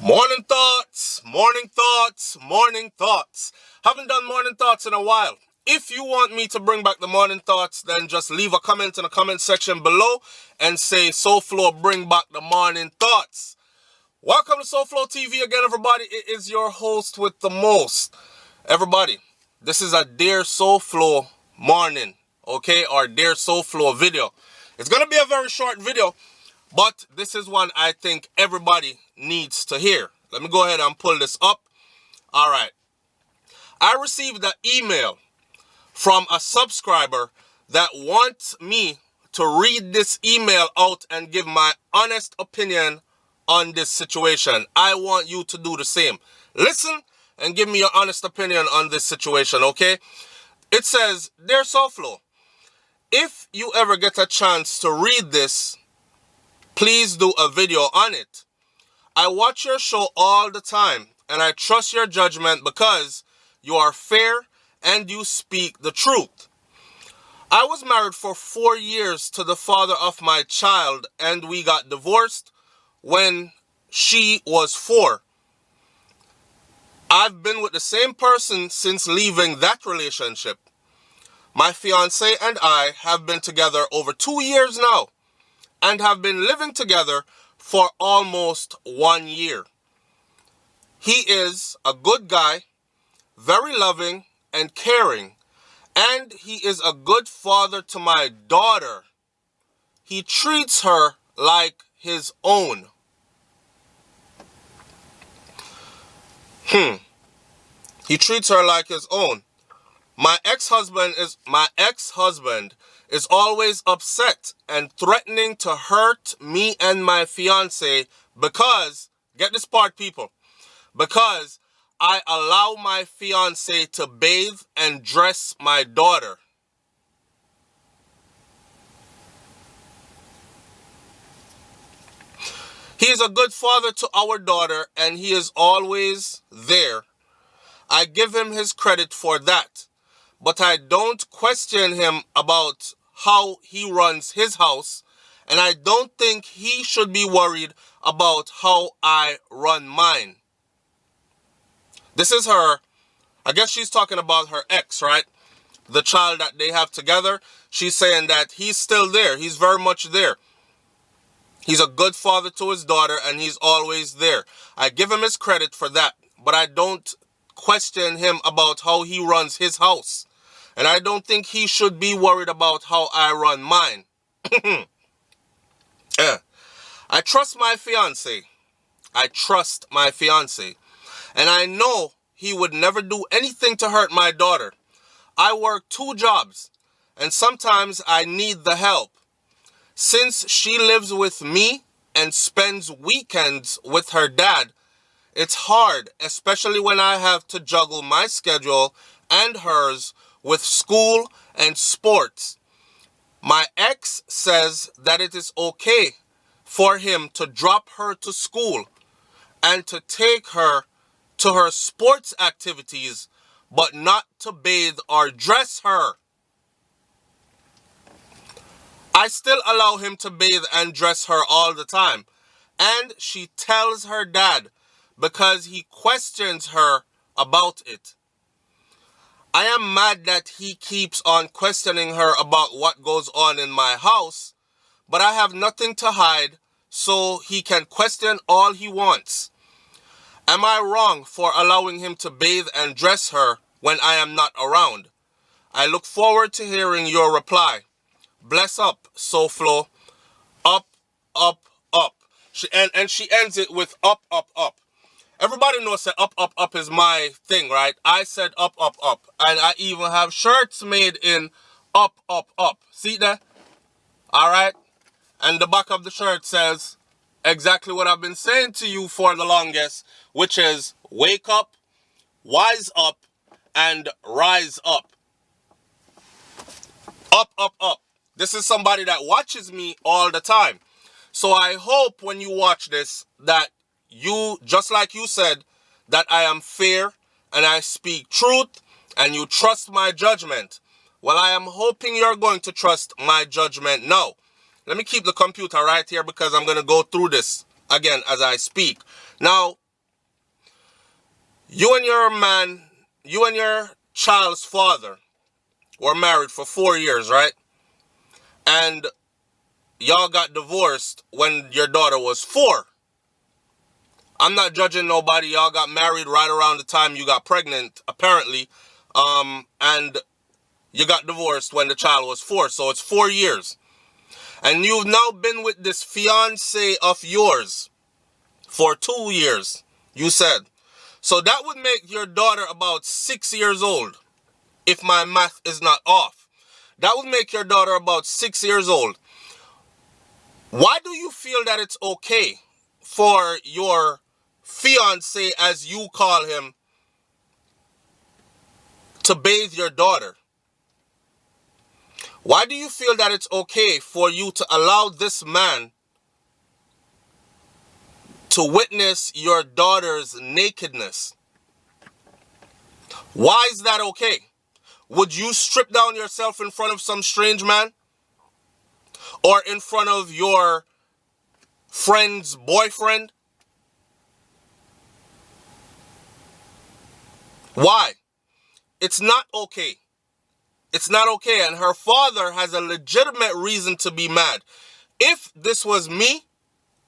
Morning thoughts, morning thoughts, morning thoughts. Haven't done morning thoughts in a while. If you want me to bring back the morning thoughts, then just leave a comment in the comment section below and say, SouFlo, bring back the morning thoughts. Welcome to SouFLoTV again, everybody. It is your host with the most. Everybody, this is a Dear SouFlo morning, okay? Or Dear SouFlo video. It's going to be a very short video, but this is one I think everybody needs to hear. Let me go ahead and pull this up. All right. I received an email from a subscriber that wants me to read this email out and give my honest opinion on this situation. I want you to do the same. Listen and give me your honest opinion on this situation, okay? It says, Dear SouFlo, if you ever get a chance to read this, please do a video on it. I watch your show all the time, and I trust your judgment because you are fair and you speak the truth. I was married for 4 years to the father of my child, and we got divorced when she was 4. I've been with the same person since leaving that relationship. My fiance and I have been together over 2 years now and have been living together for almost 1 year. He is a good guy, very loving and caring, and he is a good father to my daughter. He treats her like his own. He treats her like his own. My ex-husband is always upset and threatening to hurt me and my fiance because, get this part, people, because I allow my fiance to bathe and dress my daughter. He is a good father to our daughter and he is always there. I give him his credit for that, but I don't question him about how he runs his house, and I don't think he should be worried about how I run mine. This is her, I guess she's talking about her ex, right? The child that they have together. She's saying that he's still there. He's very much there. He's a good father to his daughter, and he's always there. I give him his credit for that, but I don't question him about how he runs his house. And I don't think he should be worried about how I run mine. I trust my fiance. And I know he would never do anything to hurt my daughter. I work 2 jobs, and sometimes I need the help. Since she lives with me and spends weekends with her dad, it's hard, especially when I have to juggle my schedule and hers with school and sports. My ex says that it is okay for him to drop her to school and to take her to her sports activities, but not to bathe or dress her. I still allow him to bathe and dress her all the time, and she tells her dad because he questions her about it. I am mad that he keeps on questioning her about what goes on in my house, but I have nothing to hide, so he can question all he wants. Am I wrong for allowing him to bathe and dress her when I am not around? I look forward to hearing your reply. Bless up, SouFlo. Up, up, up. She ends it with up, up, up. Everybody knows that up, up, up is my thing, right? I said up, up, up. And I even have shirts made in up, up, up. See that? All right? And the back of the shirt says exactly what I've been saying to you for the longest, which is wake up, wise up, and rise up. Up, up, up. This is somebody that watches me all the time. So I hope when you watch this that you, just like you said, that I am fair and I speak truth and you trust my judgment. Well, I am hoping you're going to trust my judgment now. Let me keep the computer right here because I'm going to go through this again as I speak. Now, you and your child's father were married for 4 years, right? And y'all got divorced when your daughter was 4. I'm not judging nobody. Y'all got married right around the time you got pregnant, apparently. And you got divorced when the child was 4. So it's 4 years. And you've now been with this fiance of yours for 2 years, you said. So that would make your daughter about 6 years old, if my math is not off. That would make your daughter about 6 years old. Why do you feel that it's okay for your fiance, as you call him, to bathe your daughter? Why do you feel that it's okay for you to allow this man to witness your daughter's nakedness? Why is that okay? Would you strip down yourself in front of some strange man? Or in front of your friend's boyfriend? Why? It's not okay. It's not okay, and her father has a legitimate reason to be mad. If this was me,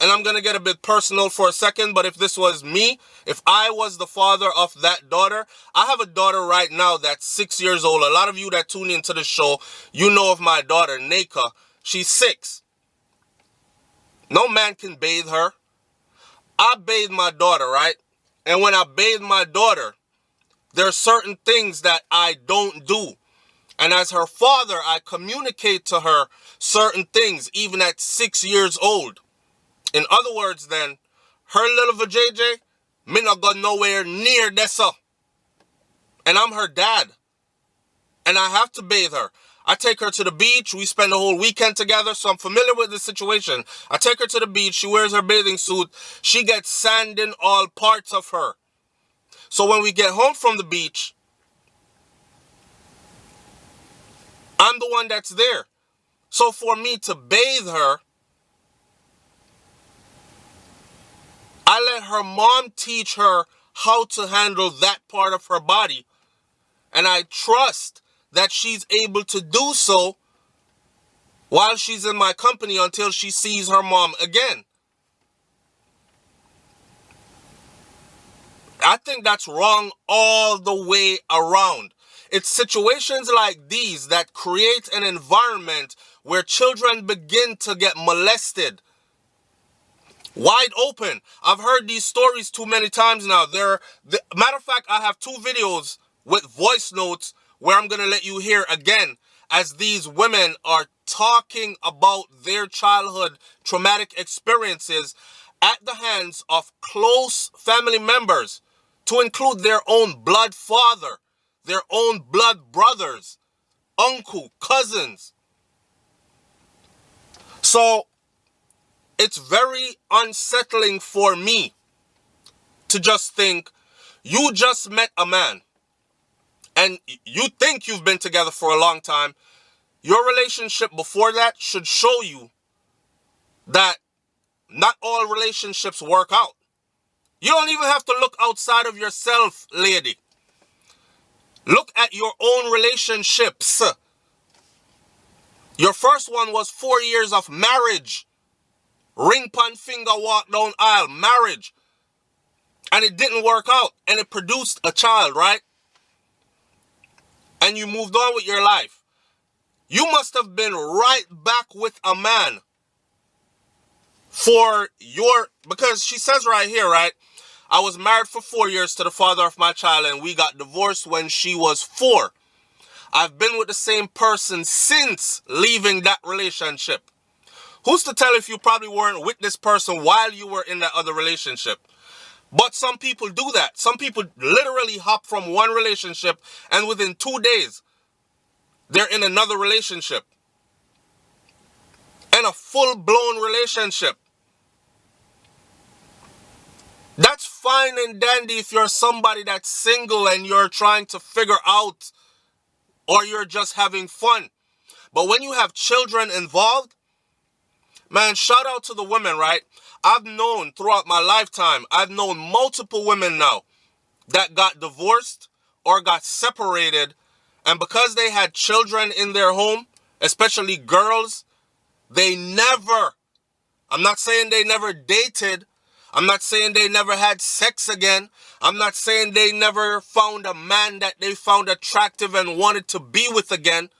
and I'm going to get a bit personal for a second, but if this was me, if I was the father of that daughter, I have a daughter right now that's 6 years old. A lot of you that tune into the show, you know of my daughter, Naka. She's 6. No man can bathe her. I bathe my daughter, right? And when I bathe my daughter, there are certain things that I don't do. And as her father, I communicate to her certain things, even at 6 years old. In other words, then, her little vajayjay, me not go nowhere near Dessa. And I'm her dad. And I have to bathe her. I take her to the beach. We spend the whole weekend together, so I'm familiar with the situation. I take her to the beach. She wears her bathing suit. She gets sand in all parts of her. So when we get home from the beach, I'm the one that's there. So for me to bathe her, I let her mom teach her how to handle that part of her body. And I trust that she's able to do so while she's in my company until she sees her mom again. I think that's wrong all the way around. It's situations like these that create an environment where children begin to get molested. Wide open. I've heard these stories too many times now. Matter of fact, I have 2 videos with voice notes where I'm going to let you hear again as these women are talking about their childhood traumatic experiences at the hands of close family members, to include their own blood father, their own blood brothers, uncle, cousins. So it's very unsettling for me to just think, you just met a man and you think you've been together for a long time. Your relationship before that should show you that not all relationships work out. You don't even have to look outside of yourself, lady. Look at your own relationships. Your first one was 4 years of marriage. Ring pan finger, walk down aisle, marriage. And it didn't work out. And it produced a child, right? And you moved on with your life. You must have been right back with a man because she says right here, right? I was married for 4 years to the father of my child and we got divorced when she was 4. I've been with the same person since leaving that relationship. Who's to tell if you probably weren't with this person while you were in that other relationship? But some people do that. Some people literally hop from one relationship and within 2 days, they're in another relationship. And a full-blown relationship. That's fine and dandy if you're somebody that's single and you're trying to figure out, or you're just having fun. But when you have children involved, man, shout out to the women, right? I've known throughout my lifetime, I've known multiple women now that got divorced or got separated, and because they had children in their home, especially girls, they never, I'm not saying they never dated, I'm not saying they never had sex again, I'm not saying they never found a man that they found attractive and wanted to be with again.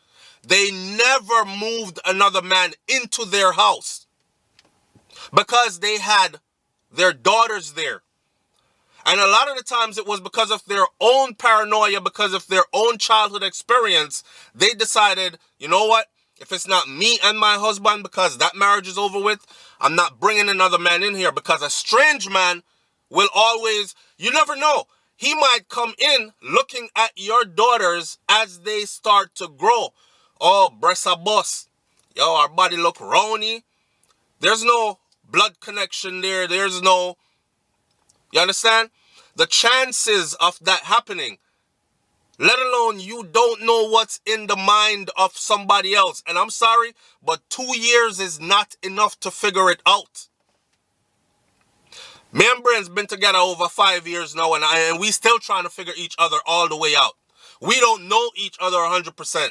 They never moved another man into their house because they had their daughters there. And a lot of the times it was because of their own paranoia, because of their own childhood experience. They decided, you know what? If it's not me and my husband, because that marriage is over with, I'm not bringing another man in here, because a strange man will always, you never know. He might come in looking at your daughters as they start to grow. Oh, breasts are bust. Yo, our body look rowny. There's no blood connection there. There's no, you understand? The chances of that happening, let alone you don't know what's in the mind of somebody else. And I'm sorry, but 2 years is not enough to figure it out. Me and Brent's been together over 5 years now, and we still trying to figure each other all the way out. We don't know each other 100%.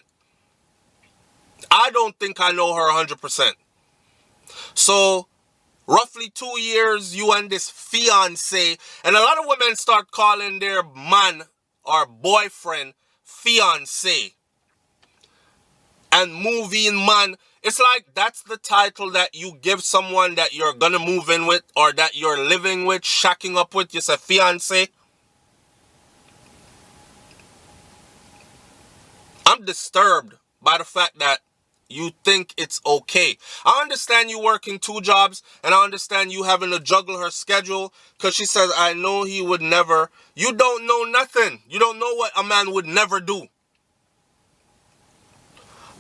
I don't think I know her 100%. So, roughly 2 years, you and this fiance, and a lot of women start calling their man or boyfriend fiance. And moving man, it's like that's the title that you give someone that you're gonna move in with or that you're living with, shacking up with. You say fiance. I'm disturbed by the fact that you think it's okay. I understand you working 2 jobs, and I understand you having to juggle her schedule, because she says, I know he would never. You don't know nothing. You don't know what a man would never do.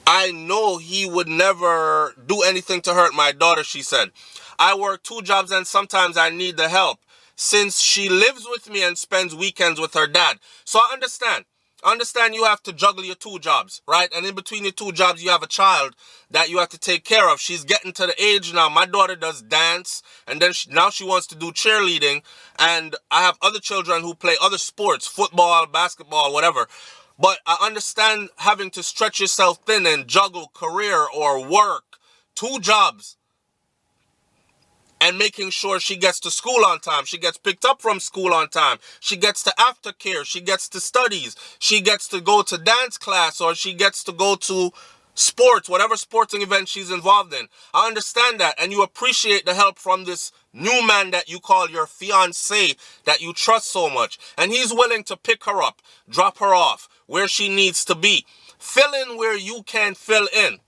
I know he would never do anything to hurt my daughter, she said. I work 2 jobs and sometimes I need the help, since she lives with me and spends weekends with her dad. So I understand. I understand you have to juggle your 2 jobs, right? And in between your 2 jobs, you have a child that you have to take care of. She's getting to the age now. My daughter does dance, and then now she wants to do cheerleading. And I have other children who play other sports, football, basketball, whatever. But I understand having to stretch yourself thin and juggle career or work, 2 jobs. And making sure she gets to school on time. She gets picked up from school on time. She gets to aftercare. She gets to studies. She gets to go to dance class, or she gets to go to sports, whatever sporting event she's involved in. I understand that. And you appreciate the help from this new man that you call your fiance, that you trust so much. And he's willing to pick her up, drop her off where she needs to be. Fill in where you can fill in.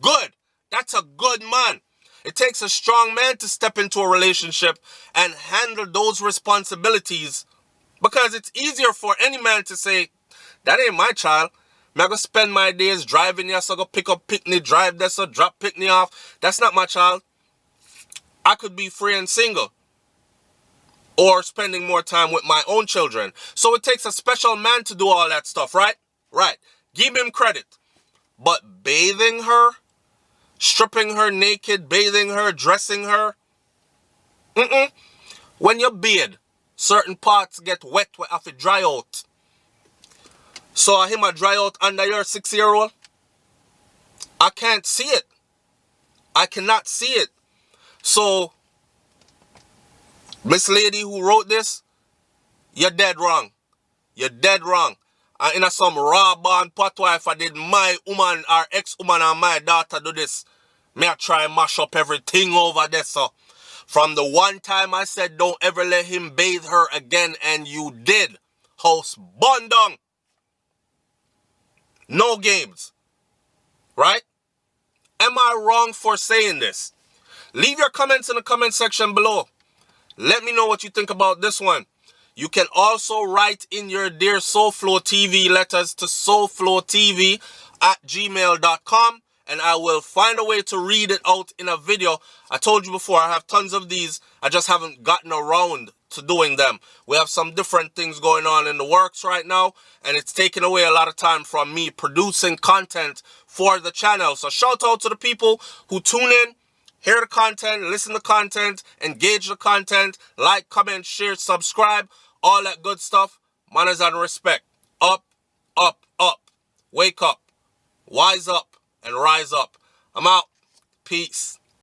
Good. That's a good man. It takes a strong man to step into a relationship and handle those responsibilities, because it's easier for any man to say, that ain't my child. I'm going to spend my days driving here, so go pick up Pickney, drive there, so drop Pickney off. That's not my child. I could be free and single, or spending more time with my own children. So it takes a special man to do all that stuff, right? Right. Give him credit. But bathing her, stripping her naked, bathing her, dressing her. When you bathe, certain parts get wet where have to dry out. So him a dry out under your 6-year-old? I can't see it. I cannot see it. So, Miss Lady who wrote this, you're dead wrong. You're dead wrong. And in a some raw born patois, if I did my woman or ex-woman and my daughter do this, may I try and mash up everything over there, so. From the one time I said don't ever let him bathe her again, and you did. House bun down. No games. Right? Am I wrong for saying this? Leave your comments in the comment section below. Let me know what you think about this one. You can also write in your Dear SouFLoTV letters to SouFLoTV@gmail.com, and I will find a way to read it out in a video. I told you before, I have tons of these. I just haven't gotten around to doing them. We have some different things going on in the works right now, and it's taking away a lot of time from me producing content for the channel. So shout out to the people who tune in, hear the content, listen to content, engage the content, like, comment, share, subscribe, all that good stuff. manners and respect. Up, up, up. Wake up, wise up, and rise up. I'm out. Peace.